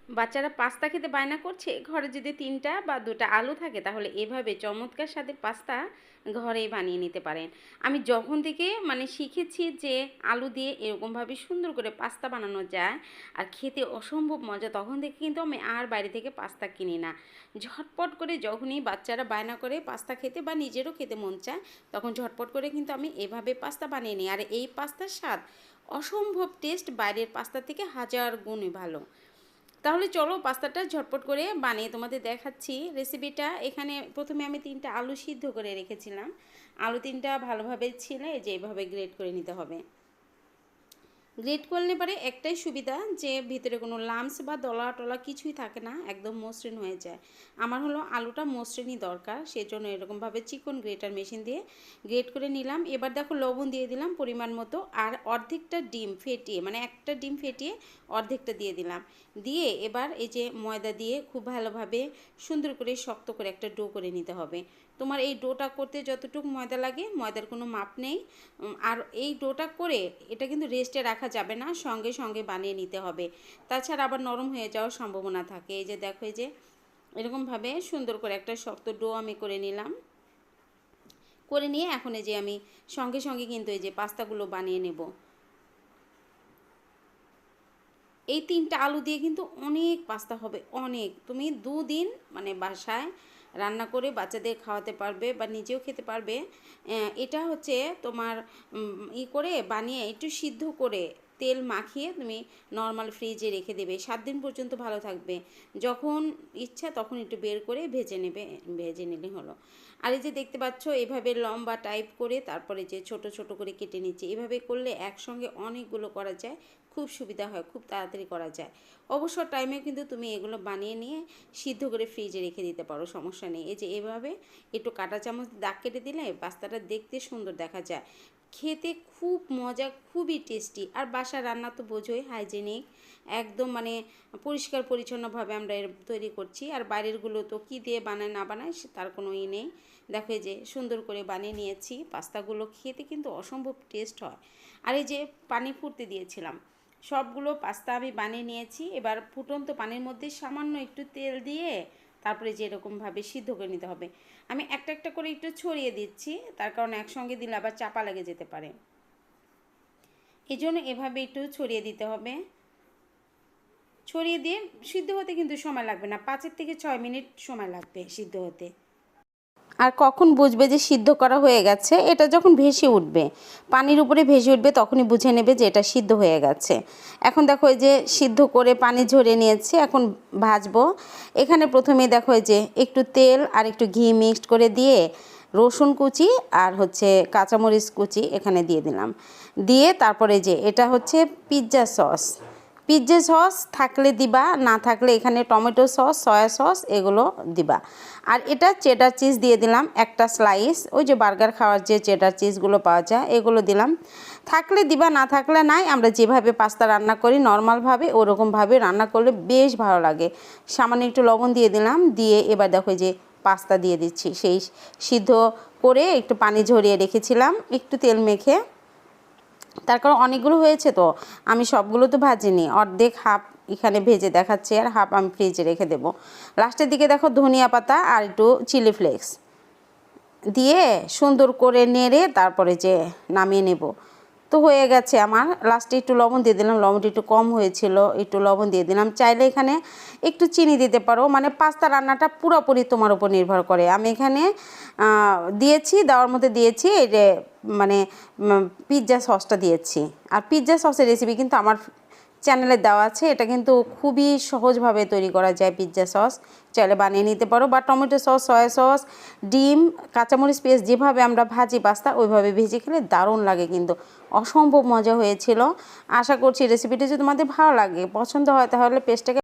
বাচ্চারা পাস্তা খেতে বায়না করছে, ঘরে যদি 3টা বা 2টা আলু থাকে তাহলে এভাবে চমৎকার স্বাদের পাস্তা ঘরেই বানিয়ে নিতে পারেন। আমি যখন থেকে শিখেছি যে আলু দিয়ে এরকমভাবে সুন্দর করে পাস্তা বানানো যায় আর খেতে অসম্ভব মজা, তখন থেকে কিন্তু আমি আর বাইরে থেকে পাস্তা কিনি না। ঝটপট করে যখনই বাচ্চারা বায়না করে পাস্তা খেতে বা নিজেরও খেতে মন চায়, তখন ঝটপট করে কিন্তু আমি এভাবে পাস্তা বানিয়ে নিই। আর এই পাস্তার স্বাদ অসম্ভব টেস্ট, বাইরের পাস্তা থেকে 1000 গুণে ভালো। তাহলে চলো পাস্তাটা ঝটপট করে বানিয়ে তোমাদের দেখাচ্ছি রেসিপিটা। এখানে প্রথমে আমি 3টা আলু সিদ্ধ করে রেখেছিলাম। আলু 3টা ভালোভাবে ছিলে যে এভাবে গ্রেট করে নিতে হবে। গ্রেট করলে পরে একটাই সুবিধা যে ভিতরে কোনো লামস বা দলা টলা কিছুই থাকে না, একদম মসৃণ হয়ে যায়। আমার হলো আলুটা মসৃণই দরকার, সেই জন্য এরকমভাবে চিকন গ্রেটার মেশিন দিয়ে গ্রেট করে নিলাম। এবার দেখো লবণ দিয়ে দিলাম পরিমাণ মতো, আর অর্ধেকটা ডিম ফেটিয়ে একটা ডিম ফেটিয়ে অর্ধেকটা দিয়ে দিলাম। দিয়ে এবার এই যে ময়দা দিয়ে খুব ভালোভাবে সুন্দর করে শক্ত করে একটা ডো করে নিতে হবে। তোমার এই ডোটা করতে যতটুকু ময়দা লাগে ময়দার কোনো মাপ নেই। আর এই ডোটা করে এটা কিন্তু রেস্টে রাখা যাবে না, সঙ্গে সঙ্গে বানিয়ে নিতে হবে, তাছাড়া আবার নরম হয়ে যাওয়ার সম্ভাবনা থাকে। এই যে দেখো, এই যে এরকমভাবে সুন্দর করে একটা শক্ত ডো আমি করে নিলাম। করে নিয়ে এখন এই যে আমি সঙ্গে সঙ্গে কিন্তু এই যে পাস্তাগুলো বানিয়ে নেব। এই 3টা আলু দিয়ে কিন্তু অনেক পাস্তা হবে, অনেক। তুমি 2 দিন বাসায় রান্না করে বাচ্চাদের খাওয়াতে পারবে বা নিজেও খেতে পারবে। এটা হচ্ছে তোমার করে বানিয়ে একটু সিদ্ধ করে তেল মাখিয়ে তুমি নর্মাল ফ্রিজে রেখে দেবে, 7 দিন পর্যন্ত ভালো থাকবে। যখন ইচ্ছা তখন একটু বের করে ভেজে নেবে, ভেজে নিলে হলো। আর এই যে দেখতে পাচ্ছ এভাবে লম্বা টাইপ করে তারপরে যে ছোট ছোট করে কেটে নিচ্ছে, এভাবে করলে একসঙ্গে অনেকগুলো করা যায়, খুব সুবিধা হয়, খুব তাড়াতাড়ি করা যায়। অবসর টাইমে কিন্তু তুমি এগুলো বানিয়ে নিয়ে সিদ্ধ করে ফ্রিজে রেখে দিতে পারো, সমস্যা নেই। এই যে এভাবে একটু কাঁটা চামচ দাগ কেটে দিলে পাস্তাটা দেখতে সুন্দর দেখা যায়, খেতে খুব মজা, খুবই টেস্টি। আর বাসার রান্না তো বোঝোই, হাইজেনিক, একদম পরিষ্কার পরিচ্ছন্নভাবে আমরা এর তৈরি করছি। আর বাইরেরগুলো তো কী দিয়ে বানায় না বানায় তার কোনো নেই। দেখো এই যে সুন্দর করে বানিয়ে নিয়েছি, পাস্তাগুলো খেতে কিন্তু অসম্ভব টেস্ট হয়। আর এই যে পানি ফুটতে দিয়েছিলাম, সবগুলো পাস্তা আমি বানিয়ে নিয়েছি। এবার ফুটন্ত পানির মধ্যে সামান্য একটু তেল দিয়ে তারপরে যে এরকমভাবে সিদ্ধ করে নিতে হবে। আমি একটা একটা করে একটু ছড়িয়ে দিচ্ছি, তার কারণ একসঙ্গে দিলে আবার চাপা লেগে যেতে পারে, এই জন্য এভাবে একটু ছড়িয়ে দিতে হবে। ছড়িয়ে দিয়ে সিদ্ধ হতে কিন্তু সময় লাগবে না, 5 থেকে 6 মিনিট সময় লাগবে সিদ্ধ হতে। আর কখন বুঝবে যে সিদ্ধ করা হয়ে গেছে, এটা যখন ভেসে উঠবে, পানির উপরে ভেসে উঠবে, তখনই বুঝে নেবে যে এটা সিদ্ধ হয়ে গেছে। এখন দেখো এই যে সিদ্ধ করে পানি ঝরিয়ে নিয়েছি, এখন ভাজবো। এখানে প্রথমে দেখো এই যে একটু তেল আর একটু ঘি মিক্সড করে দিয়ে রসুন কুচি আর হচ্ছে কাঁচামরিচ কুচি এখানে দিয়ে দিলাম। দিয়ে তারপরে যে এটা হচ্ছে পিৎজা সস, পিৎজা সস থাকলে দিবা, না থাকলে এখানে টমেটো সস, সয়া সস এগুলো দিবা। আর এটা চেডার চিজ দিয়ে দিলাম একটা স্লাইস, ওই যে বার্গার খাওয়ার যে চেডার চিজগুলো পাওয়া যায় এগুলো দিলাম। থাকলে দিবা, না থাকলে নাই। আমরা যেভাবে পাস্তা রান্না করি নর্মালভাবে ওরকমভাবে রান্না করলে বেশ ভালো লাগে। সামান্য একটু লবণ দিয়ে দিলাম, দিয়ে এবার দেখো যে পাস্তা দিয়ে দিচ্ছি, সেই সিদ্ধ করে একটু পানি ঝরিয়ে রেখেছিলাম একটু তেল মেখে। তার কারণ অনেকগুলো হয়েছে তো আমি সবগুলো তো ভাজিনি, অর্ধেক হাফ এখানে ভেজে দেখাচ্ছি আর হাফ আমি ফ্রিজে রেখে দেবো। লাস্টের দিকে দেখো ধনিয়া পাতা আর একটু চিলি ফ্লেক্স দিয়ে সুন্দর করে নেড়ে তারপরে যে নামিয়ে নেব। তো হয়ে গেছে আমার। লাস্টে একটু লবণ দিয়ে দিলাম, লবণটা একটু কম হয়েছিল, একটু লবণ দিয়ে দিলাম। চাইলে এখানে একটু চিনি দিতে পারো, পাস্তা রান্নাটা পুরোপুরি তোমার উপর নির্ভর করে। আমি এখানে দিয়েছি, দেওয়ার মধ্যে দিয়েছি এই যে পিৎজা সসটা দিয়েছি। আর পিৎজা সসের রেসিপি কিন্তু আমার চ্যানেলে দেওয়া আছে, এটা কিন্তু খুবই সহজভাবে তৈরি করা যায়। পিৎজা সস চাইলে বানিয়ে নিতে পারো, বা টমেটো সস, সয়া সস, ডিম, কাঁচামরিচ পেস্ট যেভাবে আমরা ভাজি পাস্তা ওইভাবে ভেজে খেলে দারুণ লাগে, কিন্তু অসম্ভব মজা হয়েছিল। আশা করছি রেসিপিটা যদি তোমাদের ভালো লাগে, পছন্দ হয়, তাহলে পেস্টটাকে